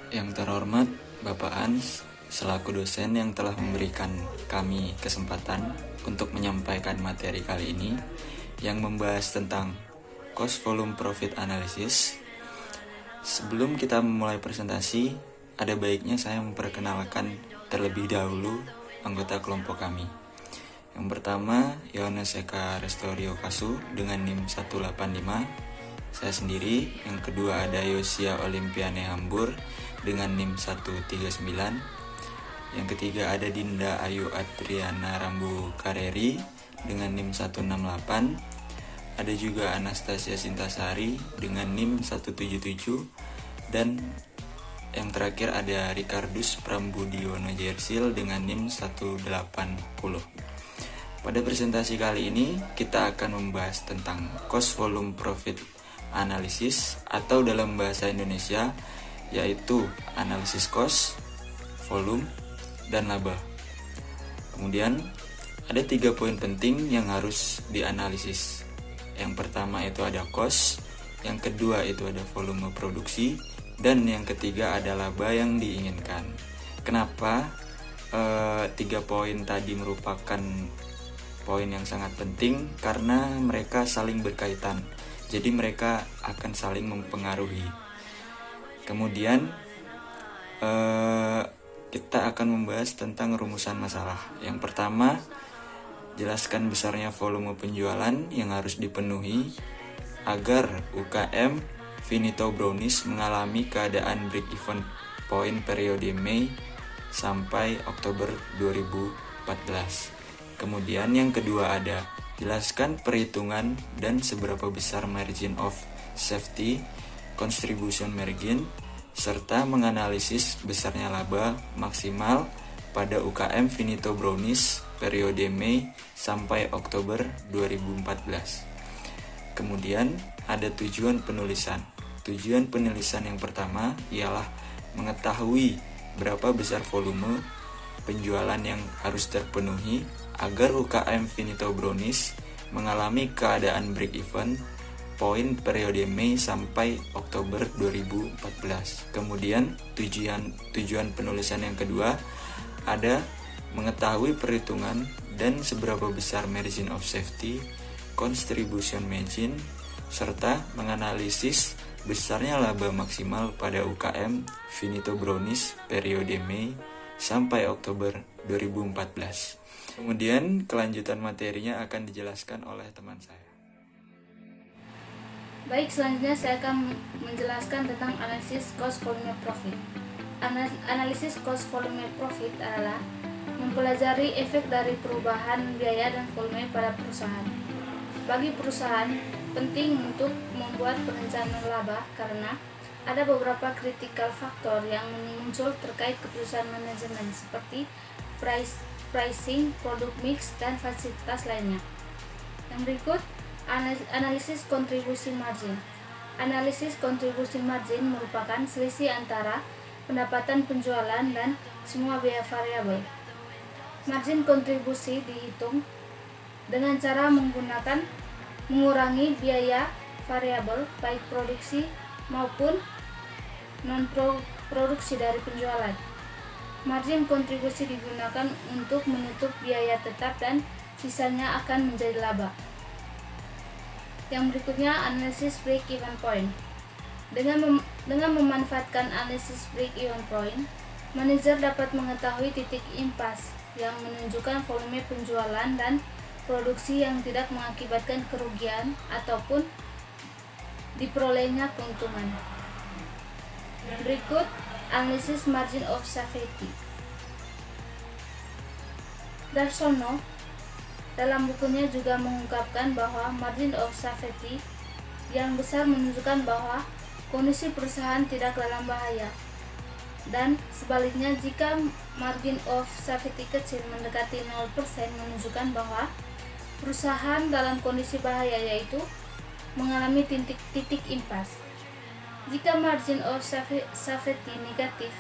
Yang terhormat Bapak Ans, selaku dosen yang telah memberikan kami kesempatan untuk menyampaikan materi kali ini yang membahas tentang cost volume profit analysis. Sebelum kita memulai presentasi, ada baiknya saya memperkenalkan terlebih dahulu anggota kelompok kami. Yang pertama, Yohanes Eka Restorio Kasu dengan NIM 185. Saya sendiri. Yang kedua ada Yosia Olimpiane Hambur dengan NIM 139. Yang ketiga ada Dinda Ayu Adriana Rambu Kareri dengan NIM 168. Ada juga Anastasia Sintasari dengan NIM 177. Dan yang terakhir ada Ricardus Prambudiono Jersil dengan NIM 180. Pada presentasi kali ini kita akan membahas tentang cost volume profit analisis atau dalam bahasa Indonesia yaitu analisis cost, volume, dan laba. Kemudian ada 3 poin penting yang harus dianalisis. Yang pertama itu ada cost, yang kedua itu ada volume produksi, dan yang ketiga ada laba yang diinginkan. Kenapa 3 poin tadi merupakan poin yang sangat penting? Karena mereka saling berkaitan. Jadi mereka akan saling mempengaruhi. Kemudian kita akan membahas tentang rumusan masalah. Yang pertama, jelaskan besarnya volume penjualan yang harus dipenuhi agar UKM Finito Brownies mengalami keadaan break-even point periode Mei sampai Oktober 2014. Kemudian yang kedua ada jelaskan perhitungan dan seberapa besar margin of safety, contribution margin, serta menganalisis besarnya laba maksimal pada UKM Finito Brownies periode Mei sampai Oktober 2014. Kemudian ada tujuan penulisan. Tujuan penulisan yang pertama ialah mengetahui berapa besar volume penjualan yang harus terpenuhi agar UKM Finito Brownies mengalami keadaan break-even point periode Mei sampai Oktober 2014. Kemudian tujuan penulisan yang kedua ada mengetahui perhitungan dan seberapa besar margin of safety, contribution margin, serta menganalisis besarnya laba maksimal pada UKM Finito Brownies periode Mei sampai Oktober 2014. Kemudian kelanjutan materinya akan dijelaskan oleh teman saya. Baik, selanjutnya saya akan menjelaskan tentang analisis cost volume profit. Analisis cost volume profit adalah mempelajari efek dari perubahan biaya dan volume pada perusahaan. Bagi perusahaan, penting untuk membuat perencanaan laba karena ada beberapa critical factor yang muncul terkait keputusan manajemen seperti pricing, produk mix, dan fasilitas lainnya. Yang berikut, analisis kontribusi margin. Analisis kontribusi margin merupakan selisih antara pendapatan penjualan dan semua biaya variabel. Margin kontribusi dihitung dengan cara mengurangi biaya variabel baik produksi maupun non-produksi dari penjualan. Margin kontribusi digunakan untuk menutup biaya tetap dan sisanya akan menjadi laba. Yang berikutnya, analisis break-even point. Dengan memanfaatkan analisis break-even point, manajer dapat mengetahui titik impas yang menunjukkan volume penjualan dan produksi yang tidak mengakibatkan kerugian ataupun diperolehnya keuntungan. Berikut analisis margin of safety. Darsono dalam bukunya juga mengungkapkan bahwa margin of safety yang besar menunjukkan bahwa kondisi perusahaan tidak dalam bahaya, dan sebaliknya jika margin of safety kecil mendekati 0% menunjukkan bahwa perusahaan dalam kondisi bahaya, yaitu mengalami titik impas. Jika margin of safety negatif,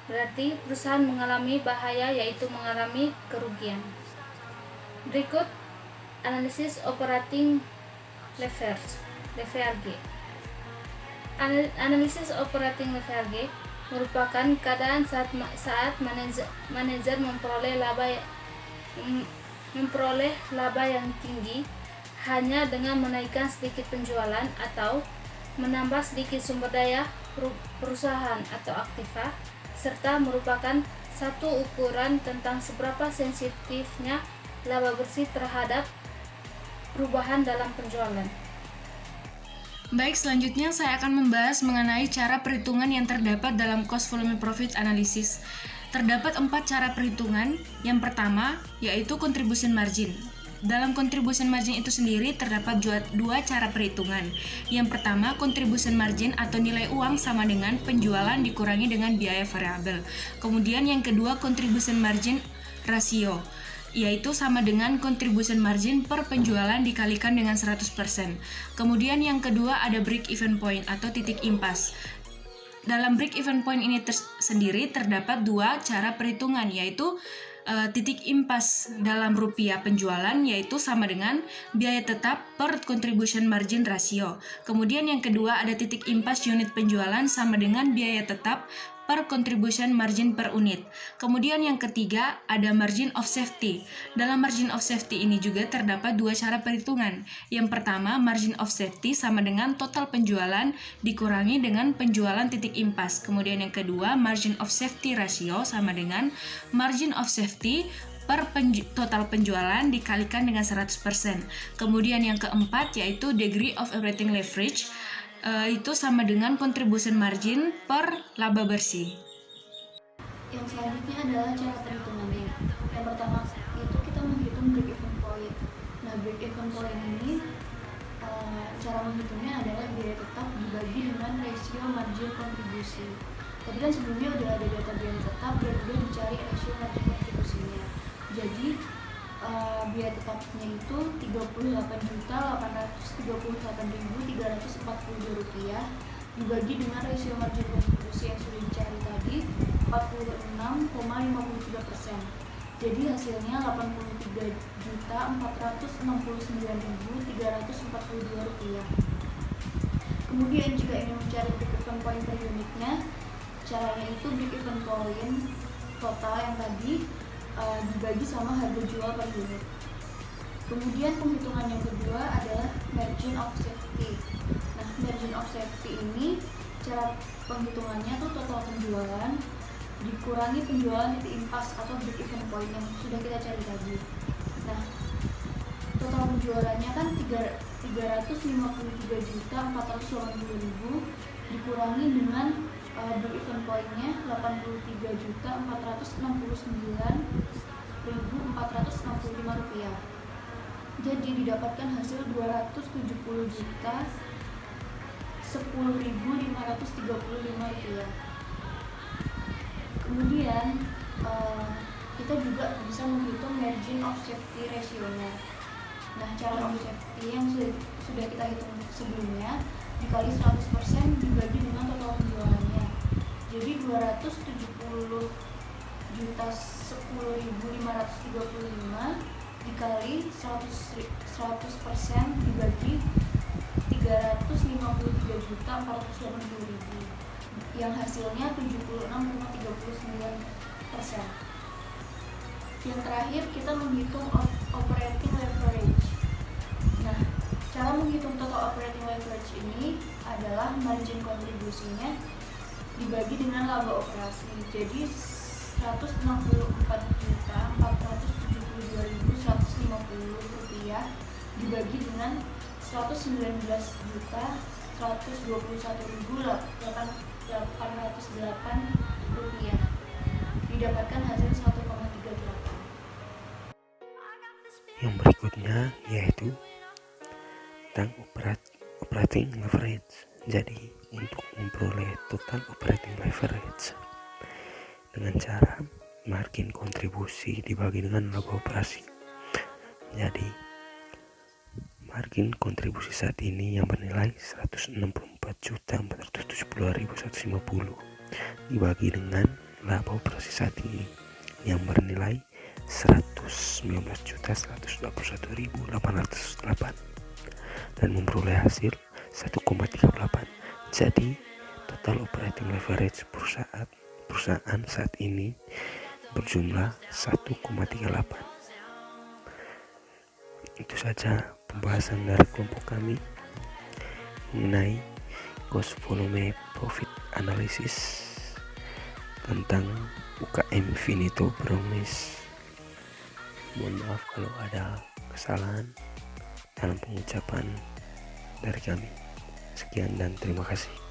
berarti perusahaan mengalami bahaya, yaitu mengalami kerugian. Berikut analisis operating leverage (LVRG). Analisis operating leverage merupakan keadaan saat manajer memperoleh laba yang tinggi hanya dengan menaikkan sedikit penjualan atau menambah sedikit sumber daya perusahaan atau aktiva, serta merupakan satu ukuran tentang seberapa sensitifnya laba bersih terhadap perubahan dalam penjualan. Baik, selanjutnya saya akan membahas mengenai cara perhitungan yang terdapat dalam cost volume profit analysis. Terdapat 4 cara perhitungan. Yang pertama, yaitu contribution margin. Dalam contribution margin itu sendiri terdapat 2 cara perhitungan. Yang pertama, contribution margin atau nilai uang sama dengan penjualan dikurangi dengan biaya variabel. Kemudian yang kedua, contribution margin ratio, yaitu sama dengan contribution margin per penjualan dikalikan dengan 100%. Kemudian yang kedua ada break even point atau titik impas. Dalam break even point ini sendiri terdapat 2 cara perhitungan, yaitu titik impas dalam rupiah penjualan, yaitu sama dengan biaya tetap per contribution margin ratio. Kemudian yang kedua ada titik impas unit penjualan sama dengan biaya tetap per contribution margin per unit. Kemudian yang ketiga ada margin of safety. Dalam margin of safety ini juga terdapat 2 cara perhitungan. Yang pertama, margin of safety sama dengan total penjualan dikurangi dengan penjualan titik impas. Kemudian yang kedua, margin of safety ratio sama dengan margin of safety per total penjualan dikalikan dengan 100%. Kemudian yang keempat yaitu degree of operating leverage, itu sama dengan contribution margin per laba bersih. Yang selanjutnya adalah cara perhitungannya. Yang pertama itu kita menghitung break even point. Nah, break even point ini cara menghitungnya adalah biaya tetap dibagi dengan rasio margin kontribusi. Tadi kan sebelumnya udah ada data biaya tetap dan udah dicari rasio margin kontribusinya. Jadi biaya tetapnya itu Rp38.838.342 dibagi dengan rasio margin kontribusi yang sudah dicari tadi 46,53%. Jadi hasilnya Rp83.469.342. Kemudian jika ingin mencari break even point per unitnya, caranya itu break even point total yang tadi dibagi sama harga jual per unit. Kemudian penghitungan yang kedua adalah margin of safety. Nah, margin of safety ini cara penghitungannya tuh total penjualan dikurangi penjualan titik impas atau break even point yang sudah kita cari tadi. Nah, total penjualannya kan 353.480.000 dikurangi dengan break even point-nya Rp83.469.465. Jadi didapatkan hasil Rp270.10.535. Kemudian kita juga bisa menghitung margin of safety ratio-nya. Nah, cara of safety yang sudah kita hitung sebelumnya dikali 100% dibagi dengan total penjualannya. Jadi 270.10.535 dikali 100% dibagi 353.480.000 yang hasilnya 76,39%. Yang terakhir kita menghitung operating leverage. Nah, cara menghitung total operating leverage ini adalah margin kontribusinya dibagi dengan laba operasi. Jadi Rp164.472.150 dibagi dengan Rp119.121.808 didapatkan hasil 1,38. Yang berikutnya yaitu tentang operating leverage. Jadi untuk memperoleh total operating leverage dengan cara margin kontribusi dibagi dengan laba operasi. Jadi margin kontribusi saat ini yang bernilai 164.470.150 dibagi dengan laba operasi saat ini yang bernilai 119.121.808 dan memperoleh hasil 1,38. Jadi total operating leverage perusahaan saat ini berjumlah 1,38. Itu saja pembahasan dari kelompok kami mengenai cost volume profit analysis tentang UKM Finito Brownies. Mohon maaf kalau ada kesalahan dalam pengucapan dari kami. Sekian dan terima kasih.